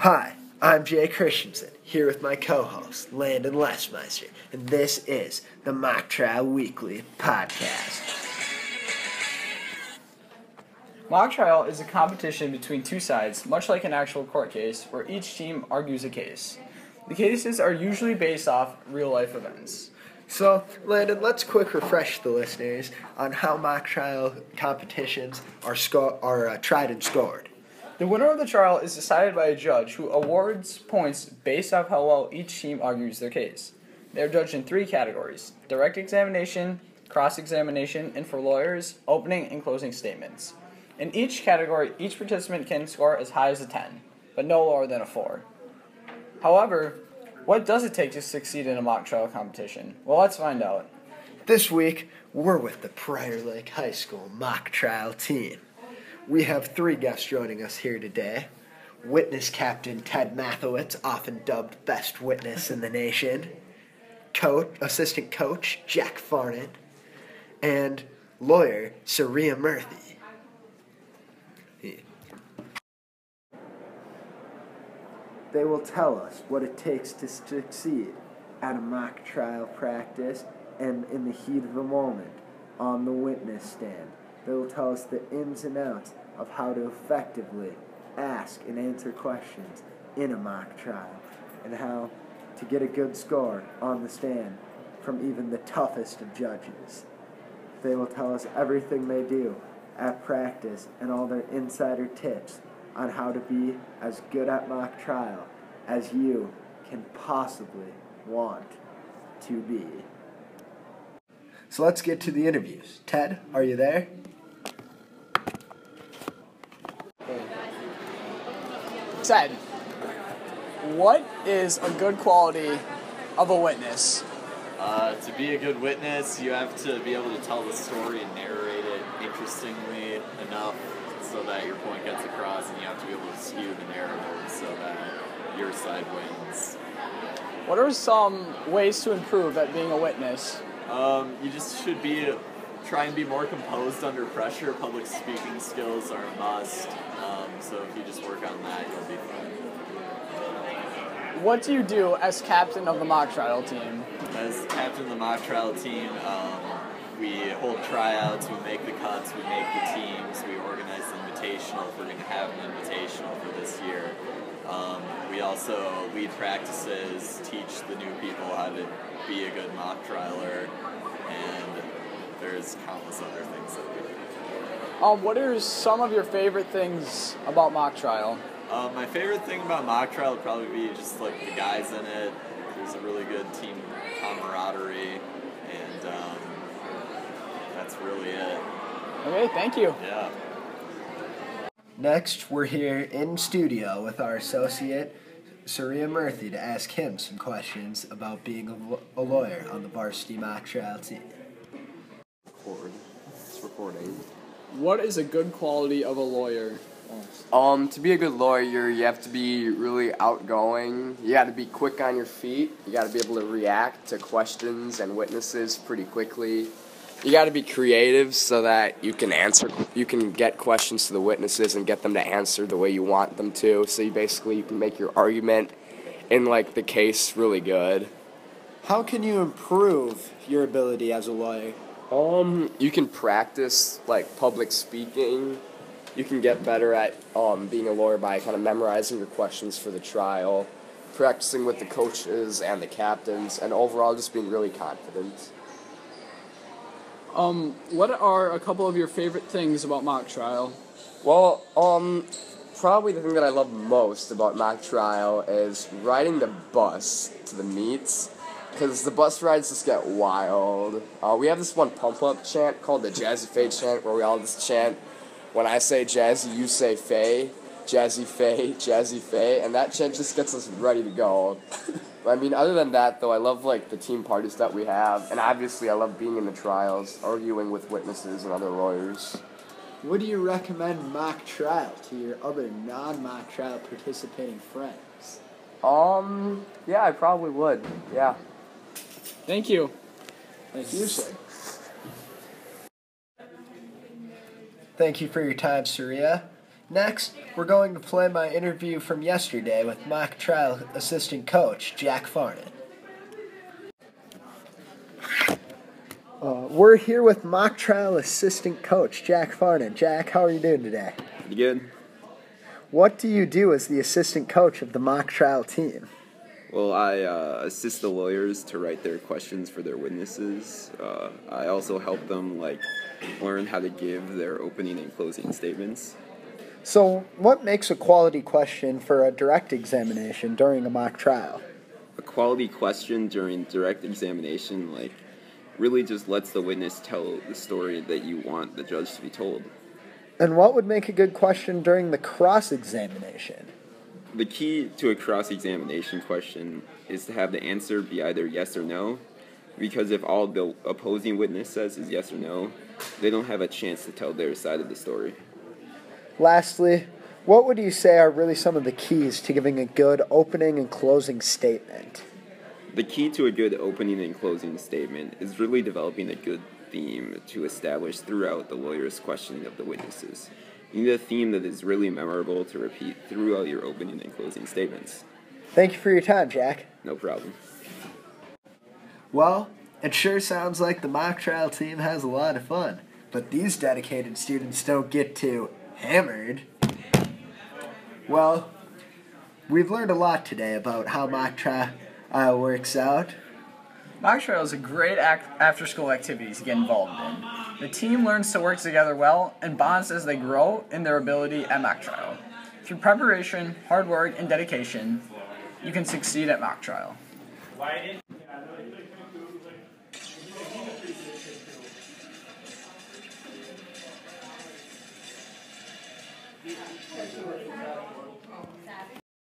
Hi, I'm Jay Christensen, here with my co-host, Landon Lesmeister, and this is the Mock Trial Weekly podcast. Mock trial is a competition between two sides, much like an actual court case, where each team argues a case. The cases are usually based off real-life events. So, Landon, let's quick refresh the listeners on how mock trial competitions are tried and scored. The winner of the trial is decided by a judge who awards points based off how well each team argues their case. They are judged in three categories: direct examination, cross-examination, and for lawyers, opening and closing statements. In each category, each participant can score as high as a 10, but no lower than a 4. However, what does it take to succeed in a mock trial competition? Well, let's find out. This week, we're with the Prior Lake High School mock trial team. We have 3 guests joining us here today. Witness Captain Ted Mathowitz, often dubbed Best Witness in the Nation. Assistant Coach Jack Farnan. And lawyer Saria Murthy. They will tell us what it takes to succeed at a mock trial practice and in the heat of the moment on the witness stand. They will tell us the ins and outs of how to effectively ask and answer questions in a mock trial and how to get a good score on the stand from even the toughest of judges. They will tell us everything they do at practice and all their insider tips on how to be as good at mock trial as you can possibly want to be. So let's get to the interviews. Ted, are you there? Ted, what is a good quality of a witness? To be a good witness, you have to be able to tell the story and narrate it interestingly enough so that your point gets across, and you have to be able to skew the narrative so that your side wins. What are some ways to improve at being a witness? You just should try and be more composed under pressure. Public speaking skills are a must, so if you just work on that, you'll be fine. What do you do as captain of the mock trial team? As captain of the mock trial team, we hold tryouts, we make the cuts, we make the teams, we organize the invitational if we're going to have an invitational for this year. We also lead practices, teach the new people how to be a good mock trialer, and there's countless other things that we do. What are some of your favorite things about mock trial? My favorite thing about mock trial would probably be just like the guys in it. There's a really good team camaraderie, and that's really it. Okay, thank you. Yeah. Next, we're here in studio with our associate, Saria Murthy, to ask him some questions about being a lawyer on the varsity mock trial team. It's recording. What is a good quality of a lawyer? To be a good lawyer, you have to be really outgoing. You got to be quick on your feet. You got to be able to react to questions and witnesses pretty quickly. You got to be creative so that you can get questions to the witnesses and get them to answer the way you want them to. So you can make your argument in the case really good. How can you improve your ability as a lawyer? You can practice public speaking. You can get better at being a lawyer by kind of memorizing your questions for the trial, practicing with the coaches and the captains, and overall just being really confident. What are a couple of your favorite things about mock trial? Well, probably the thing that I love most about mock trial is riding the bus to the meets, because the bus rides just get wild. We have this one pump-up chant called the Jazzy Faye chant, where we all just chant, when I say Jazzy, you say Faye, Jazzy Faye, and that chant just gets us ready to go. I mean, other than that, though, I love, the team parties that we have, and obviously I love being in the trials, arguing with witnesses and other lawyers. Would you recommend mock trial to your other non-mock trial participating friends? Yeah, I probably would, yeah. Thank you. Thank you, sir. Thank you for your time, Saria. Next, we're going to play my interview from yesterday with mock trial assistant coach Jack Farnan. We're here with mock trial assistant coach Jack Farnan. Jack, how are you doing today? Pretty good. What do you do as the assistant coach of the mock trial team? Well, I assist the lawyers to write their questions for their witnesses. I also help them learn how to give their opening and closing statements. So, what makes a quality question for a direct examination during a mock trial? A quality question during direct examination, really just lets the witness tell the story that you want the judge to be told. And what would make a good question during the cross-examination? The key to a cross-examination question is to have the answer be either yes or no, because if all the opposing witness says is yes or no, they don't have a chance to tell their side of the story. Lastly, what would you say are really some of the keys to giving a good opening and closing statement? The key to a good opening and closing statement is really developing a good theme to establish throughout the lawyer's questioning of the witnesses. You need a theme that is really memorable to repeat throughout your opening and closing statements. Thank you for your time, Jack. No problem. Well, it sure sounds like the mock trial team has a lot of fun, but these dedicated students don't get too hammered. Well, we've learned a lot today about how mock trial works out. Mock trial is a great after-school activity to get involved in. The team learns to work together well and bonds as they grow in their ability at mock trial. Through preparation, hard work, and dedication, you can succeed at mock trial.